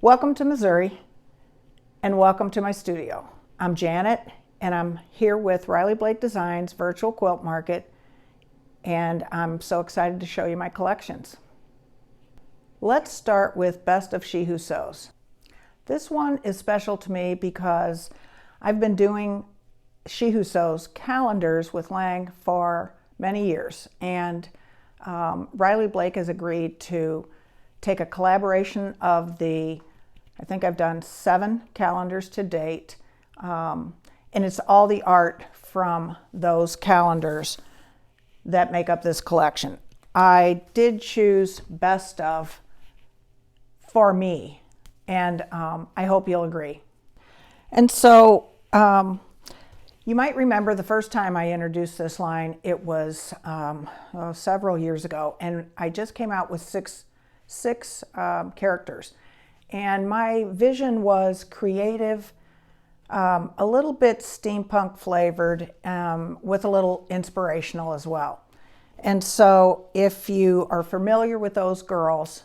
Welcome to Missouri and welcome to my studio. I'm Janet and I'm here with Riley Blake Designs Virtual Quilt Market, and I'm so excited to show you my collections. Let's start with Best of She Who Sews. This one is special to me because I've been doing She Who Sews calendars with Lang for many years, and Riley Blake has agreed to take a collaboration of I think I've done 7 calendars to date, and it's all the art from those calendars that make up this collection. I did choose Best of for me, and I hope you'll agree. And so you might remember the first time I introduced this line, it was several years ago, and I just came out with six characters. And my vision was creative, a little bit steampunk flavored, with a little inspirational as well. And so if you are familiar with those girls,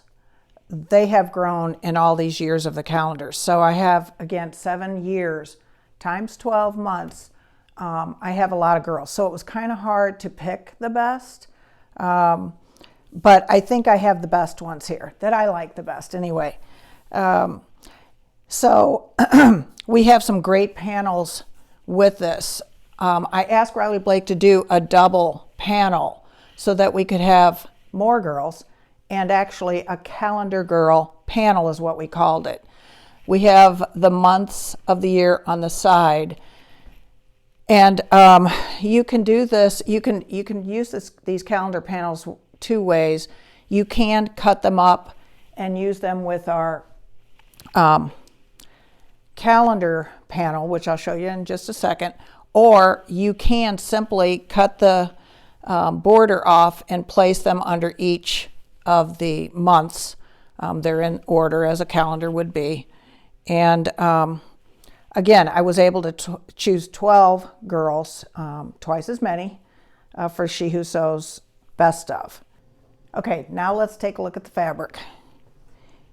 they have grown in all these years of the calendar. So I have, again, 7 years times 12 months. I have a lot of girls. So it was kind of hard to pick the best. But I think I have the best ones here, that I like the best anyway. So we have some great panels with this. I asked Riley Blake to do a double panel so that we could have more girls, and actually a calendar girl panel is what we called it. We have the months of the year on the side, and you can do this. You can use these calendar panels 2 ways. You can cut them up and use them with our calendar panel, which I'll show you in just a second, or you can simply cut the border off and place them under each of the months. They're in order as a calendar would be. And again, I was able to choose 12 girls, twice as many, for She Who Sews Best Of. Okay, now let's take a look at the fabric.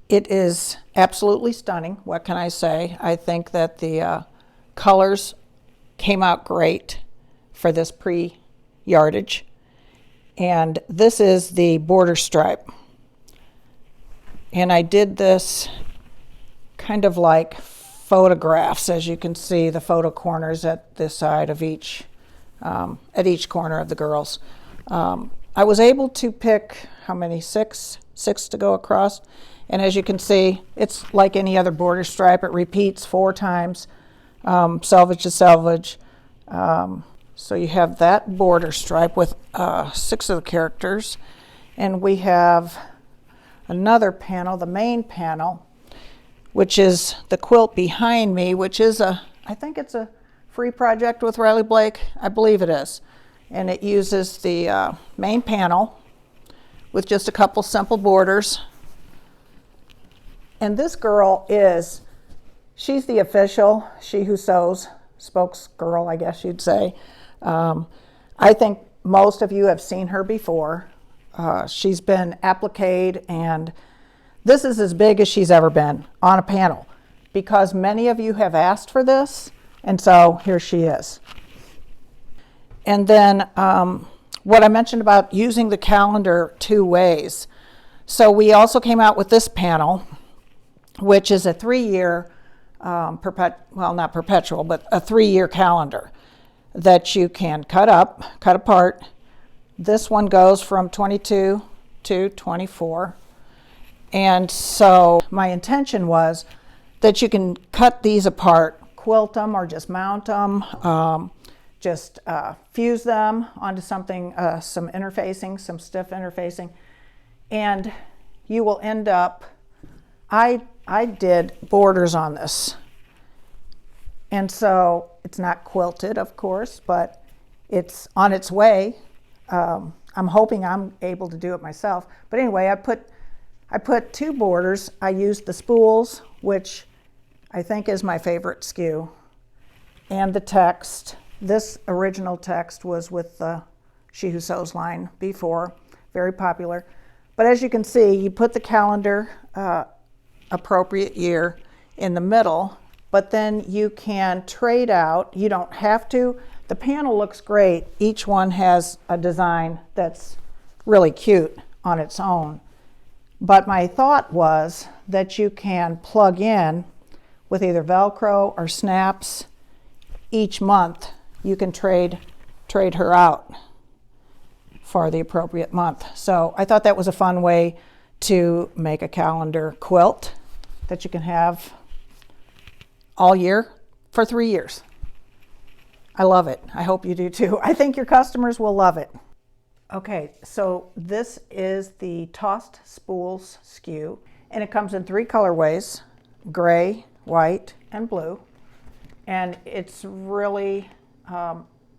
It is absolutely stunning. What can I say? I think that the colors came out great for this pre-yardage. And this is the border stripe. And I did this kind of like photographs, as you can see, the photo corners at the side of each corner of the girls. I was able to pick, how many? 6 to go across. And as you can see, it's like any other border stripe. It repeats 4 times, selvage to selvage. So you have that border stripe with 6 of the characters. And we have another panel, the main panel, which is the quilt behind me, which is I think it's a free project with Riley Blake. I believe it is. And it uses the main panel with just a couple simple borders. And this girl she's the official She Who Sews spokesgirl, I guess you'd say. I think most of you have seen her before. She's been appliqued, and this is as big as she's ever been on a panel because many of you have asked for this, and so here she is. And then what I mentioned about using the calendar 2 ways. So we also came out with this panel, which is a 3-year, not perpetual, but a 3-year calendar that you can cut apart. This one goes from 22 to 24. And so my intention was that you can cut these apart, quilt them, or just mount them, just fuse them onto something, some interfacing, some stiff interfacing, and you will end up, I did borders on this. And so it's not quilted, of course, but it's on its way. I'm hoping I'm able to do it myself. But anyway, I put 2 borders. I used the spools, which I think is my favorite SKU, and the text. This original text was with the She Who Sews line before, very popular. But as you can see, you put the calendar appropriate year in the middle, but then you can trade out. You don't have to. The panel looks great. Each one has a design that's really cute on its own. But my thought was that you can plug in with either Velcro or snaps. Each month you can trade her out for the appropriate month. So I thought that was a fun way to make a calendar quilt that you can have all year for 3 years. I love it. I hope you do too. I think your customers will love it. Okay, so this is the Tossed Spools SKU, and it comes in 3 colorways: gray, white, and blue. And it's really,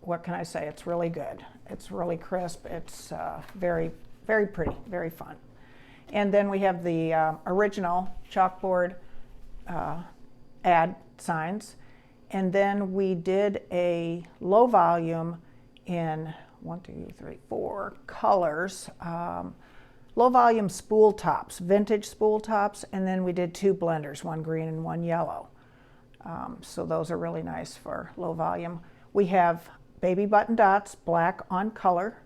what can I say? It's really good. It's really crisp. It's very, very pretty, very fun. And then we have the original chalkboard ad signs. And then we did a low volume in 4 colors, low volume spool tops, vintage spool tops, and then we did 2 blenders, 1 green and 1 yellow. So those are really nice for low volume. We have baby button dots, black on color,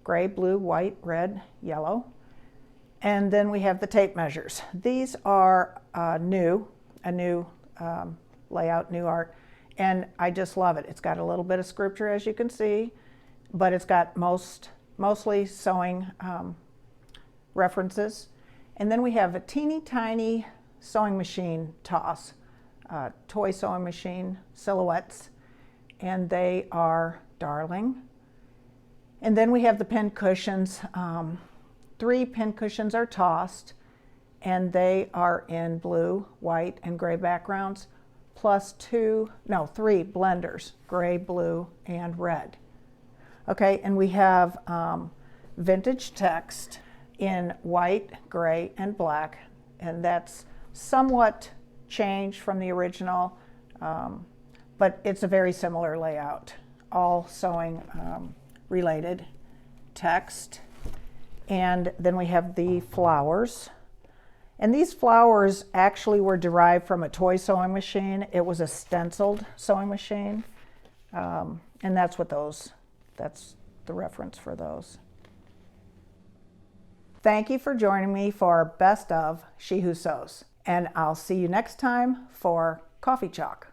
gray, blue, white, red, yellow. And then we have the tape measures. These are a new layout, new art, and I just love it. It's got a little bit of scripture, as you can see, but it's got mostly sewing references. And then we have a teeny tiny sewing machine toss, toy sewing machine silhouettes, and they are darling. And then we have the pin cushions. 3 pin cushions are tossed, and they are in blue, white, and gray backgrounds, plus 3 blenders, gray, blue, and red. Okay, and we have vintage text in white, gray, and black, and that's somewhat changed from the original, but it's a very similar layout, all sewing related text. And then we have the flowers. And these flowers actually were derived from a toy sewing machine. It was a stenciled sewing machine. And that's the reference for those. Thank you for joining me for Best of She Who Sews. And I'll see you next time for Coffee Chalk.